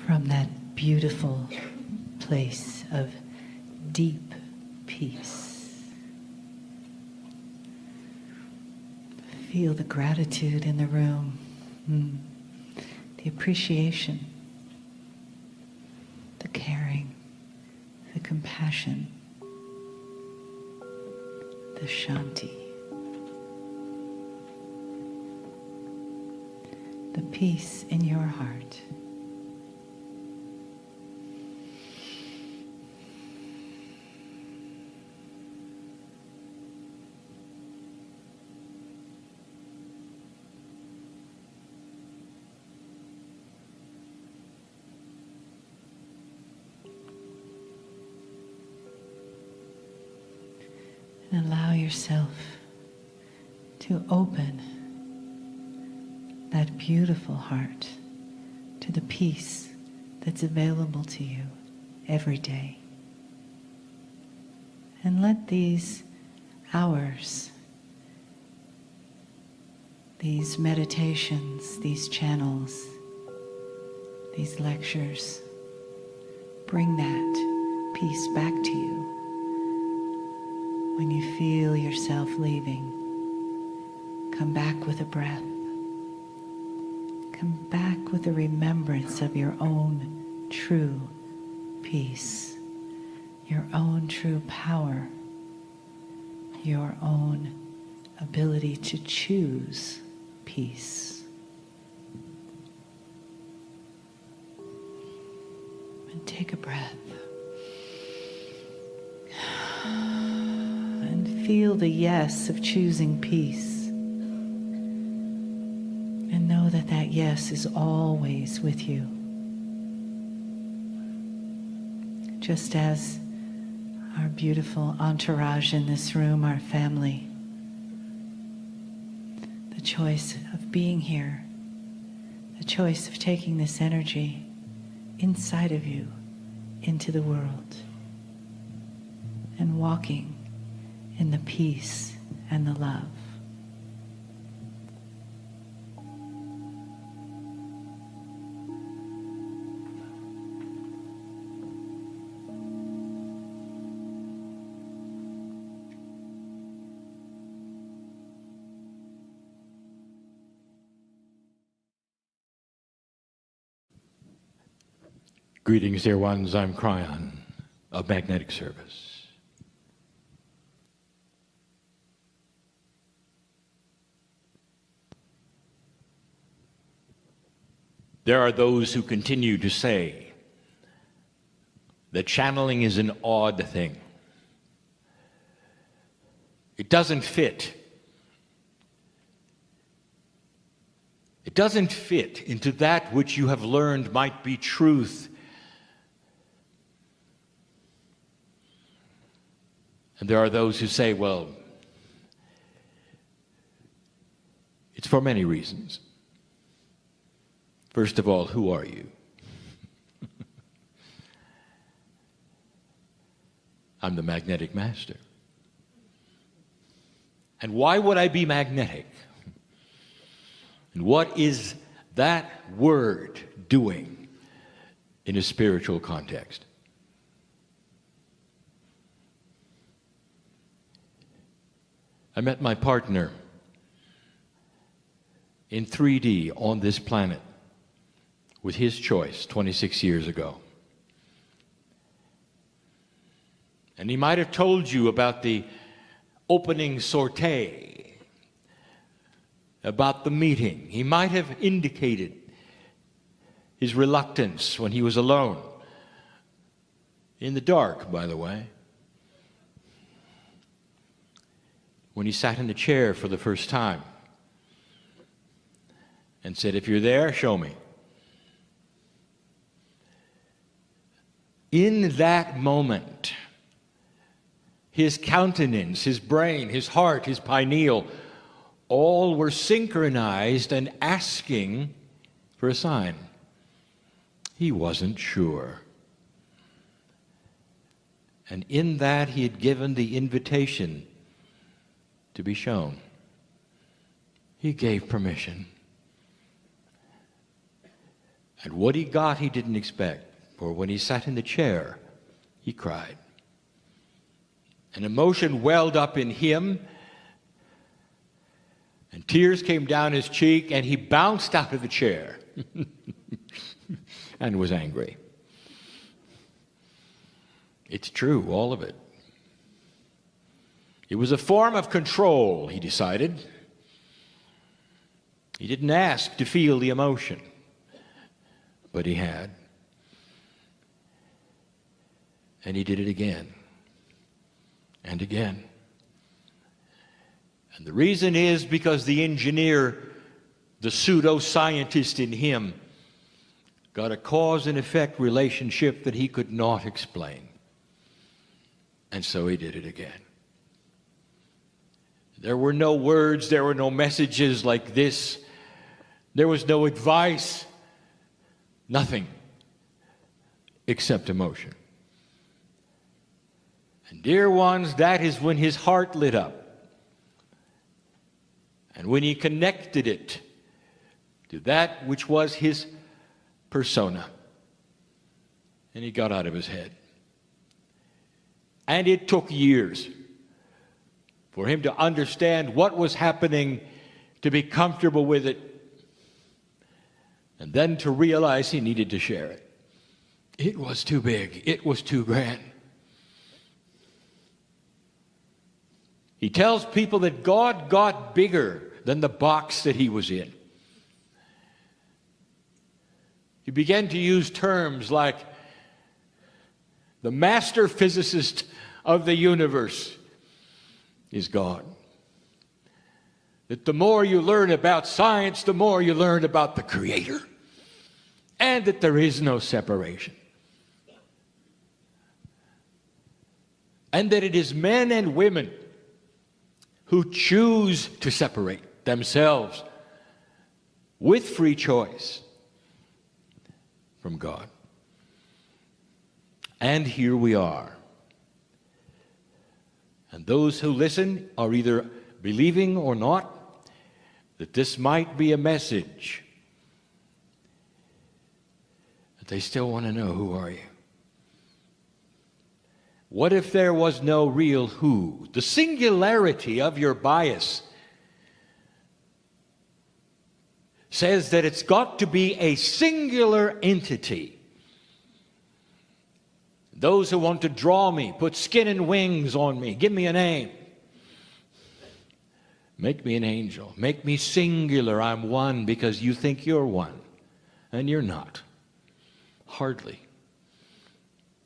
from that beautiful place of deep peace. Feel the gratitude in the room, the appreciation, the caring, the compassion, the shanti, the peace in your heart. And allow yourself to open that beautiful heart to the peace that's available to you every day. And let these hours, these meditations, these channels, these lectures, bring that peace back to you. When you feel yourself leaving, come back with a breath. Come back with a remembrance of your own true peace, your own true power, your own ability to choose peace. And take a breath. Feel the yes of choosing peace. And know that that yes is always with you. Just as our beautiful entourage in this room, our family, the choice of being here, the choice of taking this energy inside of you into the world and walking in the peace and the love. Greetings, dear ones. I'm Kryon of Magnetic Service. There are those who continue to say that channeling is an odd thing. It doesn't fit. It doesn't fit into that which you have learned might be truth. And there are those who say, well, it's for many reasons. First of all, who are you? I'm the magnetic master. And why would I be magnetic? And what is that word doing in a spiritual context? I met my partner in 3D on this planet with his choice 26 years ago. And he might have told you about the opening sortie, about the meeting. He might have indicated his reluctance when he was alone, in the dark, by the way, when he sat in the chair for the first time and said, if you're there, show me. In that moment, his countenance, his brain, his heart, his pineal, all were synchronized and asking for a sign. He wasn't sure. And in that, he had given the invitation to be shown. He gave permission. And what he got he didn't expect, for when he sat in the chair, he cried. An emotion welled up in him, and tears came down his cheek, and he bounced out of the chair and was angry. It's true, all of it. It was a form of control, he decided. He didn't ask to feel the emotion, but he had. And he did it again and again. And the reason is because the engineer, the pseudo-scientist in him, got a cause and effect relationship that he could not explain. And so he did it again. There were no words, there were no messages like this. There was no advice, nothing except emotion. And dear ones, that is when his heart lit up. And when he connected it to that which was his persona, and he got out of his head. And it took years for him to understand what was happening, to be comfortable with it, and then to realize he needed to share it. It was too big. It was too grand. He tells people that God got bigger than the box that he was in. He began to use terms like the master physicist of the universe is God. That the more you learn about science, the more you learn about the Creator. And that there is no separation. And that it is men and women who choose to separate themselves with free choice from God. And here we are. And those who listen are either believing or not that this might be a message. But they still want to know, who are you? What if there was no real who? The singularity of your bias says that it's got to be a singular entity. Those who want to draw me, put skin and wings on me, give me a name. Make me an angel. Make me singular. I'm one because you think you're one. And you're not. Hardly.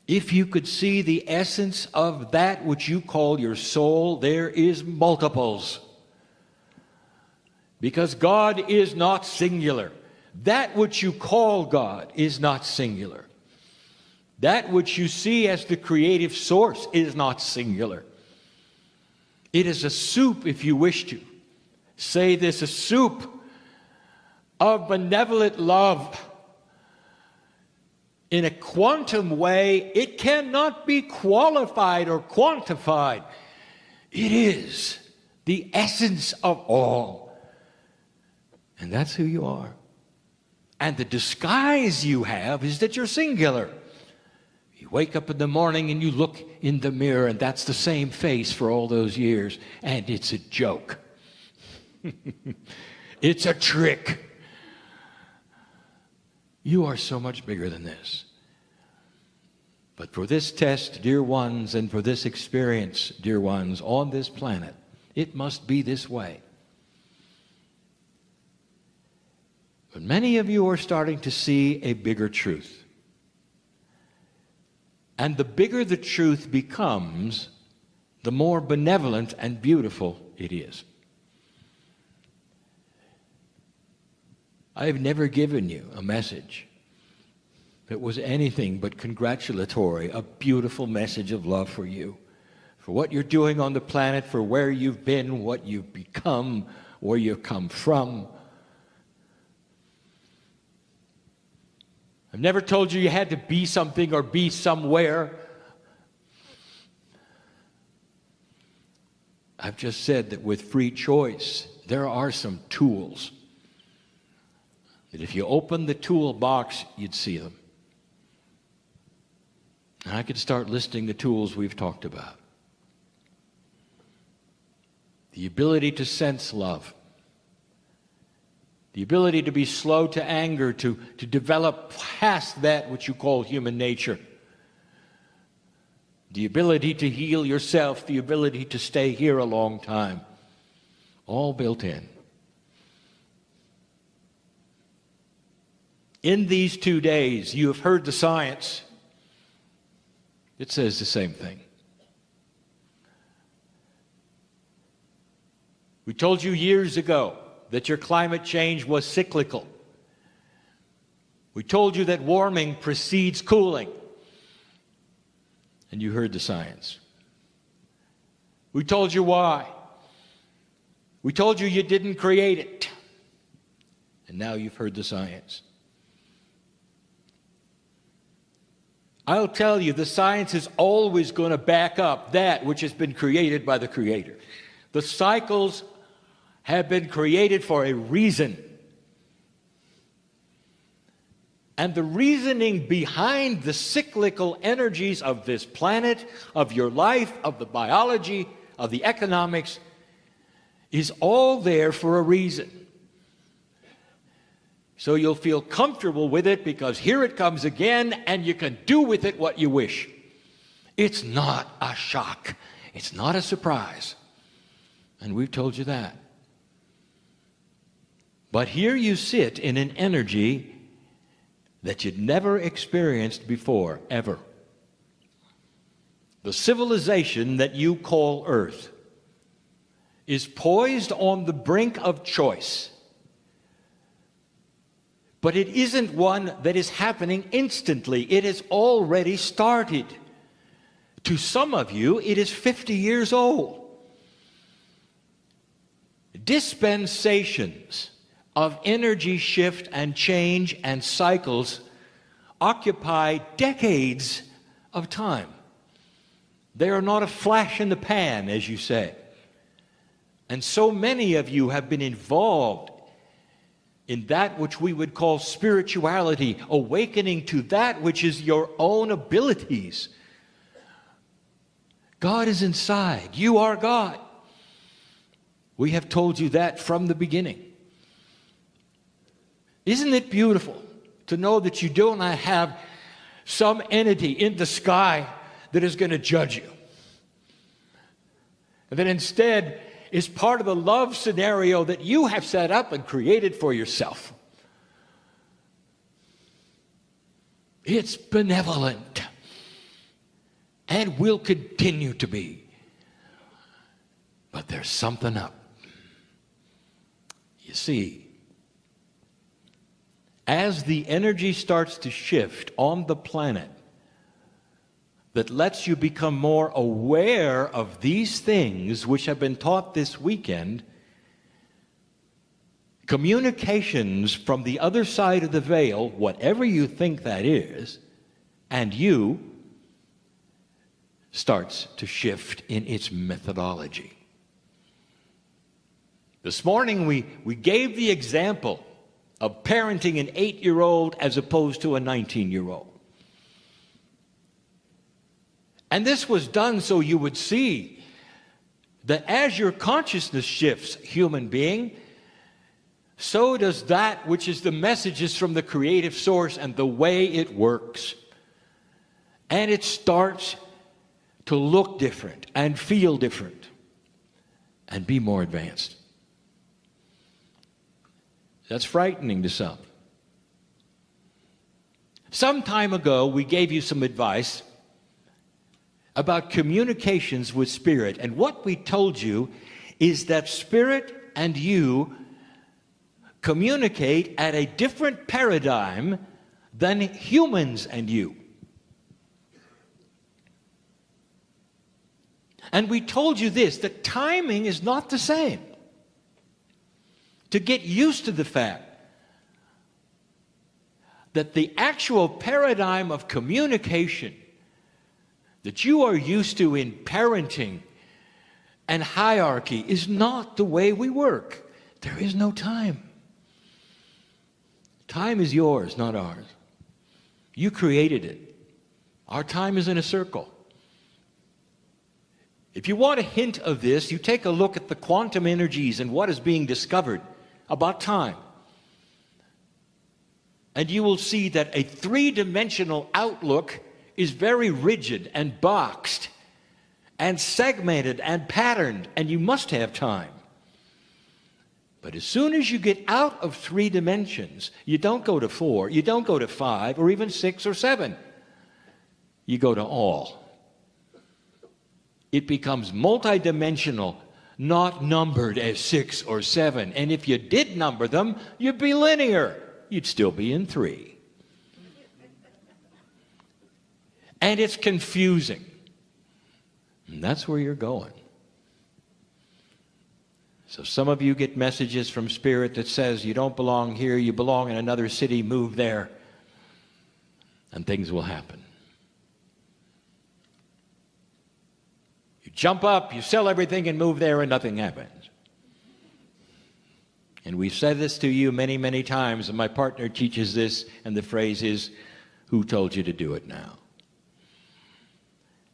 If you could see the essence of that which you call your soul, there is multiples. Because God is not singular. That which you call God is not singular. That which you see as the creative source is not singular. It is a soup, if you wish to. Say this, a soup of benevolent love. In a quantum way, it cannot be qualified or quantified. It is the essence of all. And that's who you are. And the disguise you have is that you're singular. You wake up in the morning and you look in the mirror, and that's the same face for all those years. And it's a joke. It's a trick. You are so much bigger than this. But for this test, dear ones, and for this experience, dear ones, on this planet, it must be this way. But many of you are starting to see a bigger truth. And the bigger the truth becomes, the more benevolent and beautiful it is. I've never given you a message that was anything but congratulatory, a beautiful message of love for you, for what you're doing on the planet, for where you've been, what you've become, where you've come from. I've never told you you had to be something or be somewhere. I've just said that with free choice, there are some tools that if you opened the toolbox, you'd see them. And I could start listing the tools we've talked about. The ability to sense love. The ability to be slow to anger, to develop past that which you call human nature. The ability to heal yourself, the ability to stay here a long time. All built in. In these 2 days, you have heard the science. It says the same thing. We told you years ago that your climate change was cyclical. We told you that warming precedes cooling. And you heard the science. We told you why. We told you you didn't create it. And now you've heard the science. I'll tell you, the science is always going to back up that which has been created by the Creator. The cycles have been created for a reason. And the reasoning behind the cyclical energies of this planet, of your life, of the biology, of the economics, is all there for a reason. So you'll feel comfortable with it because here it comes again and you can do with it what you wish. It's not a shock. It's not a surprise. And we've told you that. But here you sit in an energy that you'd never experienced before, ever. The civilization that you call Earth is poised on the brink of choice. But it isn't one that is happening instantly. It has already started. To some of you, it is 50 years old. Dispensations of energy shift and change and cycles occupy decades of time. They are not a flash in the pan, as you say. And so many of you have been involved in that which we would call spirituality, awakening to that which is your own abilities. God is inside. You are God. We have told you that from the beginning. Isn't it beautiful to know that you do not have some entity in the sky that is going to judge you? And that instead is part of the love scenario that you have set up and created for yourself. It's benevolent and will continue to be. But there's something up. You see, as the energy starts to shift on the planet that lets you become more aware of these things which have been taught this weekend, communications from the other side of the veil, whatever you think that is, and you, starts to shift in its methodology. This morning we gave the example of parenting an 8-year-old as opposed to a 19-year-old. And this was done so you would see that as your consciousness shifts, human being, so does that which is the messages from the creative source and the way it works. And it starts to look different and feel different and be more advanced. That's frightening to some. Some time ago, we gave you some advice about communications with Spirit. And what we told you is that Spirit and you communicate at a different paradigm than humans and you. And we told you this, that timing is not the same. To get used to the fact that the actual paradigm of communication that you are used to in parenting and hierarchy is not the way we work. There is no time. Time is yours, not ours. You created it. Our time is in a circle. If you want a hint of this, you take a look at the quantum energies and what is being discovered about time. And you will see that a three-dimensional outlook is very rigid and boxed and segmented and patterned, and you must have time. But as soon as you get out of 3 dimensions, you don't go to 4, you don't go to 5, or even 6 or 7. You go to all. It becomes multidimensional, not numbered as 6 or 7. And if you did number them, you'd be linear. You'd still be in 3. And it's confusing. And that's where you're going. So some of you get messages from Spirit that says you don't belong here, you belong in another city, move there, and things will happen. You jump up, you sell everything and move there, and nothing happens. And we've said this to you many, many times, and my partner teaches this, and the phrase is, who told you to do it now?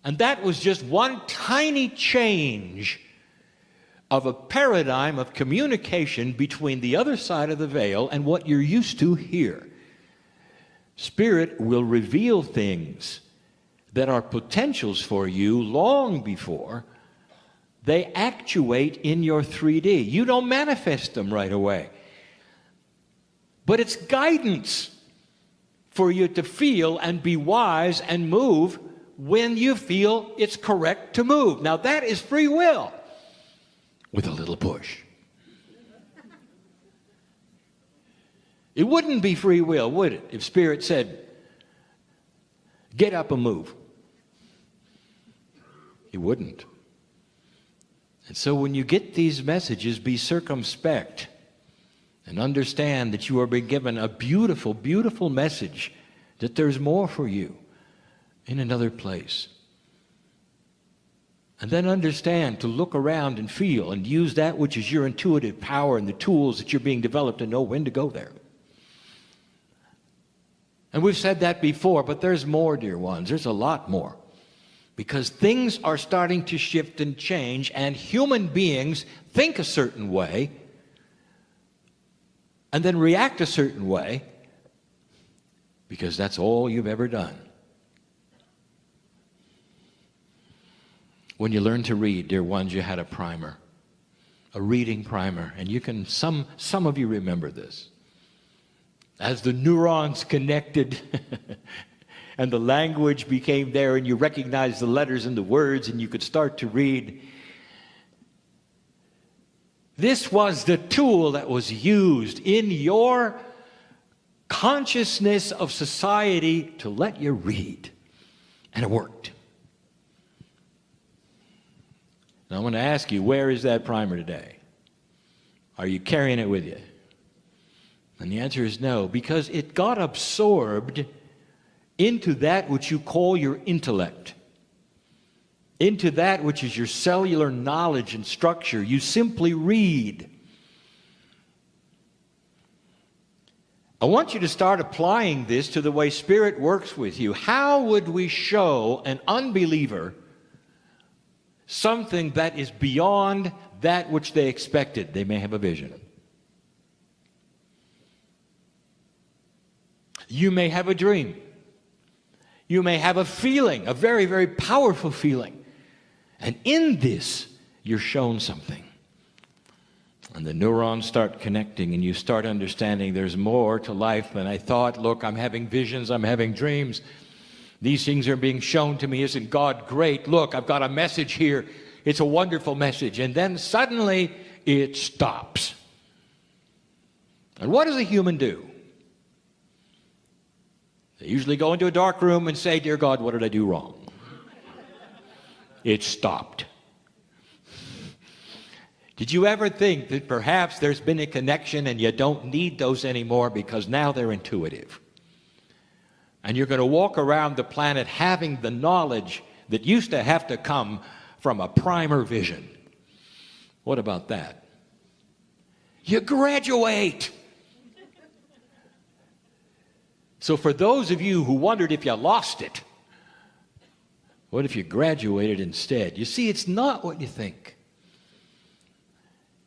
And that was just one tiny change of a paradigm of communication between the other side of the veil and what you're used to here. Spirit will reveal things that are potentials for you long before they actuate in your 3D. You don't manifest them right away. But it's guidance for you to feel and be wise and move when you feel it's correct to move. Now that is free will with a little push. It wouldn't be free will, would it, if Spirit said, get up and move? It wouldn't. And so when you get these messages, be circumspect and understand that you are being given a beautiful, beautiful message, that there's more for you in another place. And then understand to look around and feel and use that which is your intuitive power and the tools that you're being developed to know when to go there. And we've said that before, but there's more, dear ones. There's a lot more. Because things are starting to shift and change, and human beings think a certain way and then react a certain way because that's all you've ever done. When you learned to read, dear ones, you had a primer, a reading primer, and you can, some of you remember this. As the neurons connected and the language became there and you recognized the letters and the words and you could start to read. This was the tool that was used in your consciousness of society to let you read. And it worked. Now I want to ask you, where is that primer today? Are you carrying it with you? And the answer is no, because it got absorbed into that which you call your intellect, into that which is your cellular knowledge and structure. You simply read. I want you to start applying this to the way Spirit works with you. How would we show an unbeliever something that is beyond that which they expected? They may have a vision. You may have a dream. You may have a feeling, a very, very powerful feeling. And in this, you're shown something. And the neurons start connecting and you start understanding there's more to life than I thought. Look, I'm having visions, I'm having dreams. These things are being shown to me. Isn't God great? Look, I've got a message here. It's a wonderful message. And then suddenly it stops. And what does a human do? They usually go into a dark room and say, dear God, what did I do wrong? It stopped. Did you ever think that perhaps there's been a connection and you don't need those anymore because now they're intuitive? And you're going to walk around the planet having the knowledge that used to have to come from a primer vision. What about that? You graduate. So for those of you who wondered if you lost it, what if you graduated instead? You see, it's not what you think.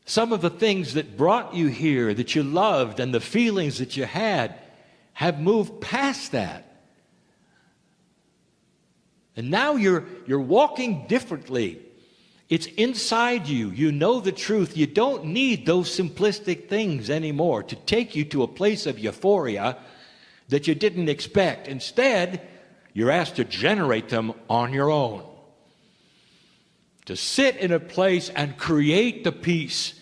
Some of the things that brought you here, that you loved, and the feelings that you had, have moved past that. And now you're walking differently. It's inside you. You know the truth. You don't need those simplistic things anymore to take you to a place of euphoria that you didn't expect. Instead, you're asked to generate them on your own. To sit in a place and create the peace.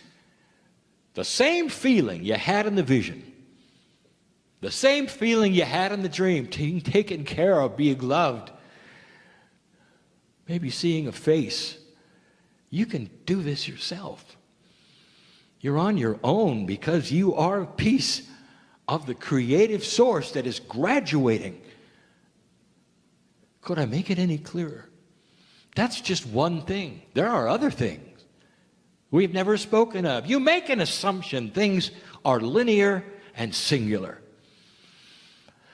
The same feeling you had in the vision. The same feeling you had in the dream. Being taken care of, being loved. Maybe seeing a face. You can do this yourself. You're on your own because you are a piece of the creative source that is graduating. Could I make it any clearer? That's just one thing. There are other things we've never spoken of. You make an assumption things are linear and singular.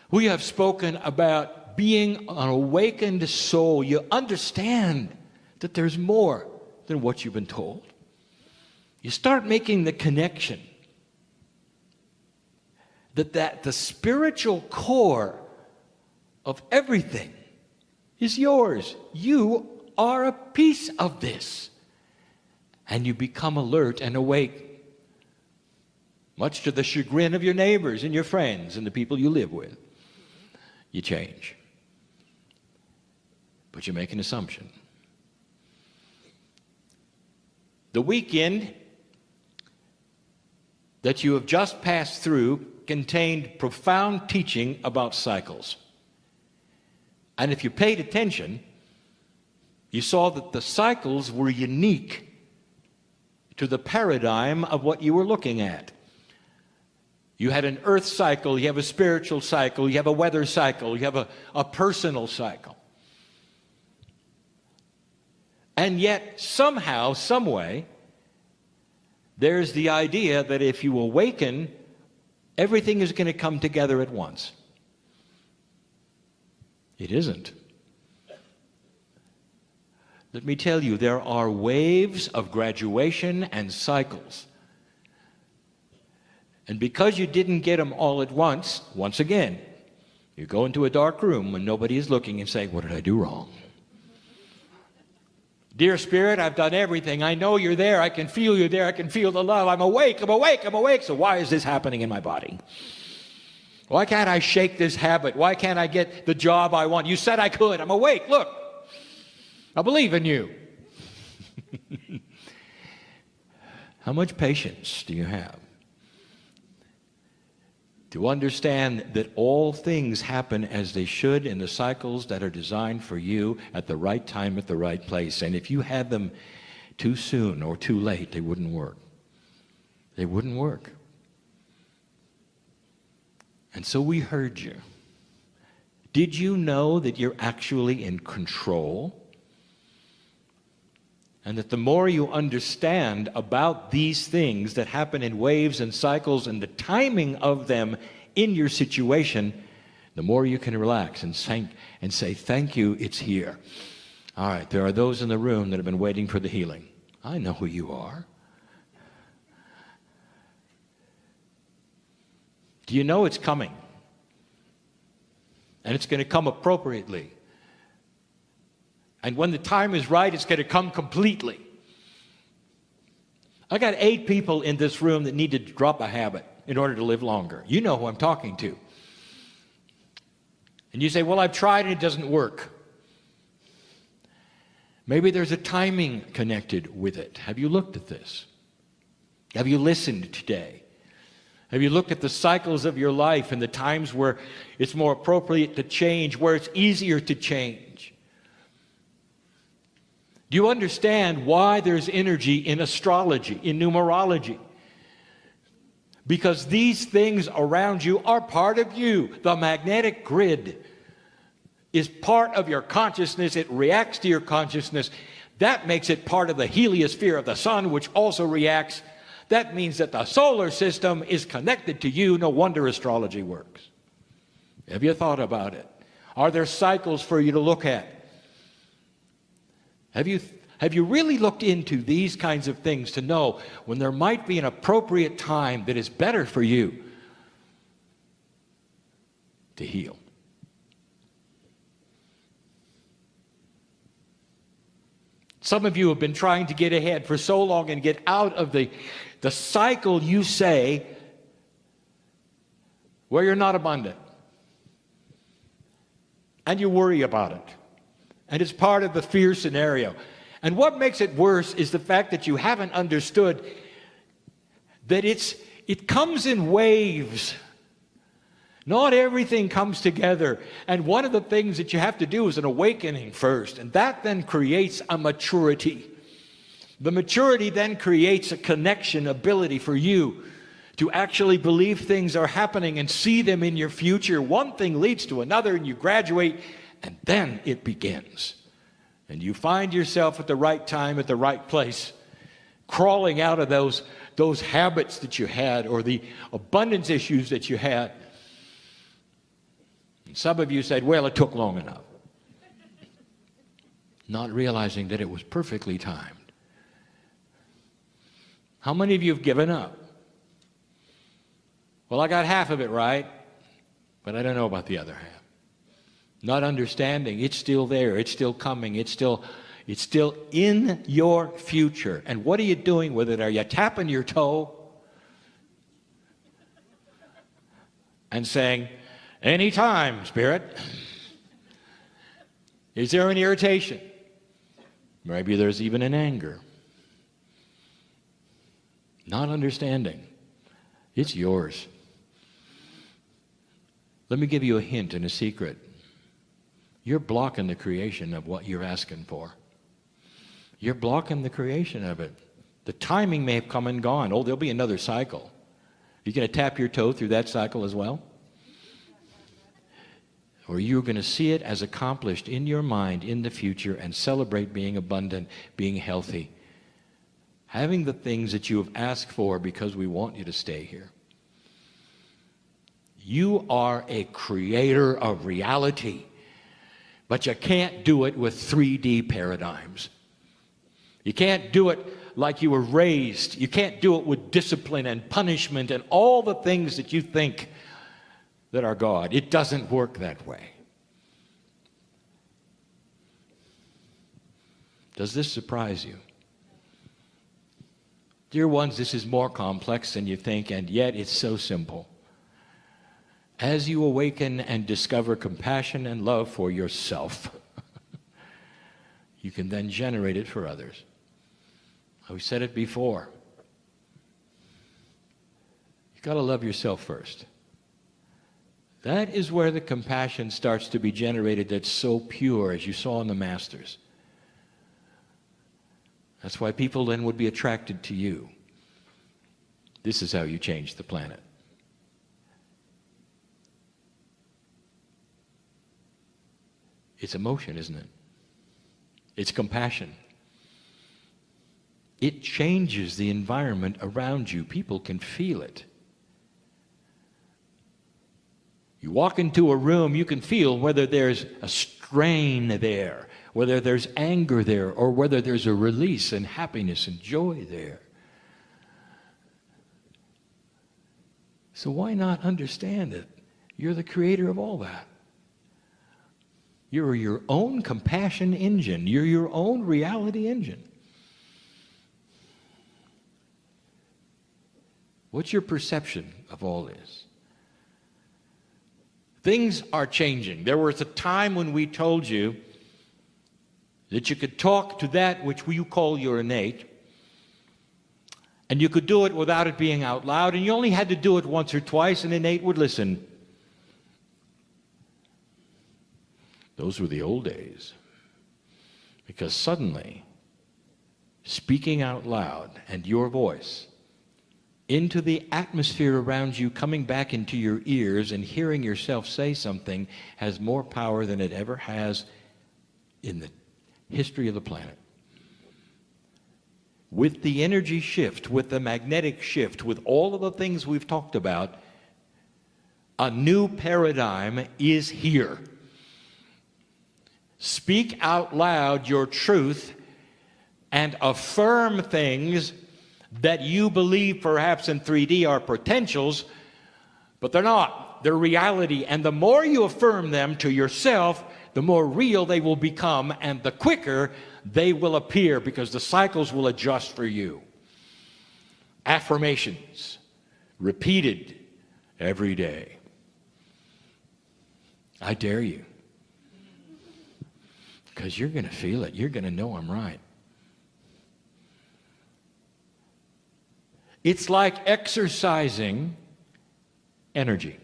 We have spoken about being an awakened soul. You understand that there's more than what you've been told. You start making the connection that the spiritual core of everything is yours. You are a piece of this. And you become alert and awake, much to the chagrin of your neighbors and your friends and the people you live with. You change. But you make an assumption. The weekend that you have just passed through contained profound teaching about cycles. And if you paid attention, you saw that the cycles were unique to the paradigm of what you were looking at. You had an earth cycle, you have a spiritual cycle, you have a weather cycle, you have a personal cycle. And yet, somehow, some way, there's the idea that if you awaken, everything is going to come together at once. It isn't. Let me tell you, there are waves of graduation and cycles. And because you didn't get them all at once again, you go into a dark room when nobody is looking and say, what did I do wrong? Dear Spirit, I've done everything. I know you're there. I can feel you there. I can feel the love. I'm awake. I'm awake. I'm awake. So why is this happening in my body? Why can't I shake this habit? Why can't I get the job I want? You said I could. I'm awake. Look, I believe in you. How much patience do you have to understand that all things happen as they should in the cycles that are designed for you at the right time, at the right place? And if you had them too soon or too late, they wouldn't work. They wouldn't work. And so we heard you. Did you know that you're actually in control? And that the more you understand about these things that happen in waves and cycles and the timing of them in your situation, the more you can relax and say, thank you, it's here. All right, there are those in the room that have been waiting for the healing. I know who you are. Do you know it's coming? And it's going to come appropriately. And when the time is right, it's going to come completely. I got 8 people in this room that need to drop a habit in order to live longer. You know who I'm talking to. And you say, well, I've tried and it doesn't work. Maybe there's a timing connected with it. Have you looked at this? Have you listened today? Have you looked at the cycles of your life and the times where it's more appropriate to change, where it's easier to change? Do you understand why there's energy in astrology, in numerology? Because these things around you are part of you. The magnetic grid is part of your consciousness. It reacts to your consciousness. That makes it part of the heliosphere of the sun, which also reacts. That means that the solar system is connected to you. No wonder astrology works. Have you thought about it? Are there cycles for you to look at? Have you really looked into these kinds of things to know when there might be an appropriate time that is better for you to heal? Some of you have been trying to get ahead for so long and get out of the cycle, you say, where you're not abundant. And you worry about it. And it's part of the fear scenario. And what makes it worse is the fact that you haven't understood that it comes in waves. Not everything comes together. And one of the things that you have to do is an awakening first. And that then creates a maturity. The maturity then creates a connection ability for you to actually believe things are happening and see them in your future. One thing leads to another, and you graduate, and then it begins. And you find yourself at the right time, at the right place, crawling out of those habits that you had or the abundance issues that you had. And some of you said, well, it took long enough. Not realizing that it was perfectly timed. How many of you have given up? Well, I got half of it right, but I don't know about the other half. Not understanding, it's still there, it's still coming, it's still in your future. And what are you doing with it? Are you tapping your toe and saying, anytime, Spirit? Is there an irritation? Maybe there's even an anger. Not understanding. It's yours. Let me give you a hint and a secret. You're blocking the creation of what you're asking for. You're blocking the creation of it. The timing may have come and gone. Oh, there'll be another cycle. You're going to tap your toe through that cycle as well? Or you're going to see it as accomplished in your mind in the future and celebrate being abundant, being healthy, having the things that you have asked for because we want you to stay here. You are a creator of reality, but you can't do it with 3D paradigms. You can't do it like you were raised. You can't do it with discipline and punishment and all the things that you think that are God. It doesn't work that way. Does this surprise you? Dear ones, this is more complex than you think, and yet it's so simple. As you awaken and discover compassion and love for yourself, you can then generate it for others. We said it before. You've got to love yourself first. That is where the compassion starts to be generated that's so pure, as you saw in the Masters. That's why people then would be attracted to you. This is how you change the planet. It's emotion, isn't it? It's compassion. It changes the environment around you. People can feel it. You walk into a room, you can feel whether there's a strain there, whether there's anger there, or whether there's a release and happiness and joy there. So why not understand it? You're the creator of all that. You're your own compassion engine. You're your own reality engine. What's your perception of all this? Things are changing. There was a time when we told you that you could talk to that which you call your innate, and you could do it without it being out loud, and you only had to do it once or twice, and innate would listen. Those were the old days. Because suddenly, speaking out loud and your voice into the atmosphere around you, coming back into your ears and hearing yourself say something has more power than it ever has in the history of the planet. With the energy shift, with the magnetic shift, with all of the things we've talked about, A new paradigm is here. Speak out loud your truth and affirm things that you believe perhaps in 3D are potentials, but they're not. They're reality. And the more you affirm them to yourself, the more real they will become, and the quicker they will appear, because the cycles will adjust for you. Affirmations, repeated every day. I dare you, because you're going to feel it. You're going to know I'm right. It's like exercising energy.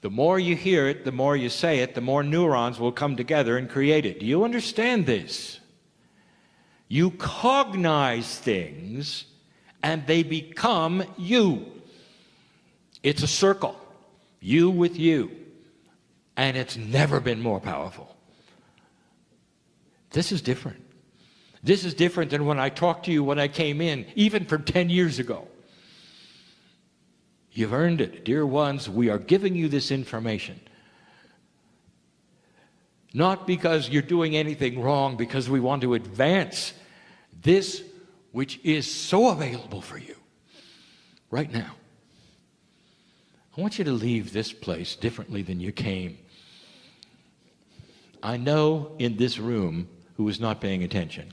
The more you hear it, the more you say it, the more neurons will come together and create it. Do you understand this? You cognize things and they become you. It's a circle, you with you, and it's never been more powerful. This is different. This is different than when I talked to you when I came in, even from 10 years ago. You've earned it. Dear ones, we are giving you this information. Not because you're doing anything wrong, because we want to advance this which is so available for you right now. I want you to leave this place differently than you came. I know in this room who is not paying attention.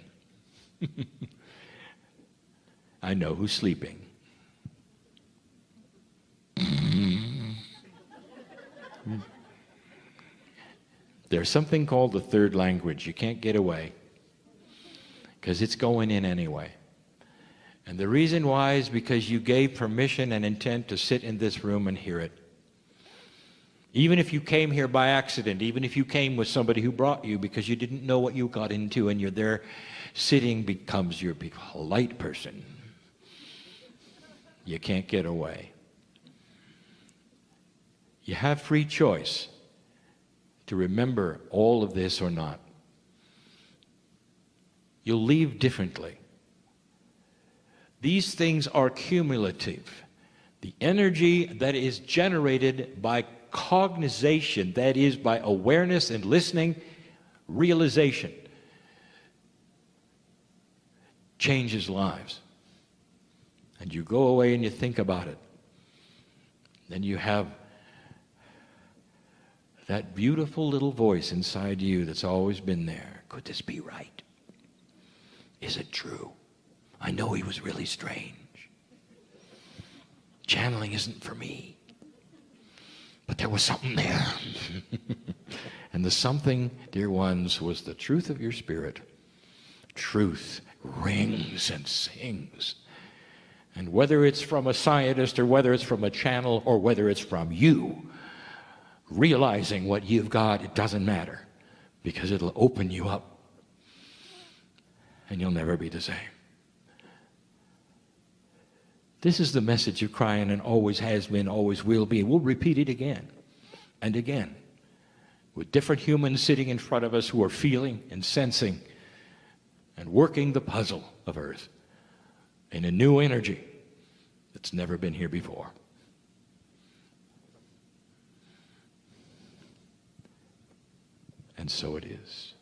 I know who's sleeping. There's something called the third language. You can't get away, because it's going in anyway. And the reason why is because you gave permission and intent to sit in this room and hear it. Even if you came here by accident, even if you came with somebody who brought you because you didn't know what you got into, and you're there sitting becomes your polite person. You can't get away. You have free choice to remember all of this or not. You'll leave differently. These things are cumulative. The energy that is generated by cognization, that is by awareness and listening, realization, changes lives. And you go away and you think about it. Then you have that beautiful little voice inside you that's always been there. Could this be right? Is it true? I know he was really strange. Channeling isn't for me. But there was something there. And the something, dear ones, was the truth of your spirit. Truth rings and sings. And whether it's from a scientist or whether it's from a channel or whether it's from you, realizing what you've got, it doesn't matter, because it'll open you up and you'll never be the same. This is the message of Kryon, and always has been, always will be. We'll repeat it again and again with different humans sitting in front of us who are feeling and sensing and working the puzzle of Earth in a new energy that's never been here before. And so it is.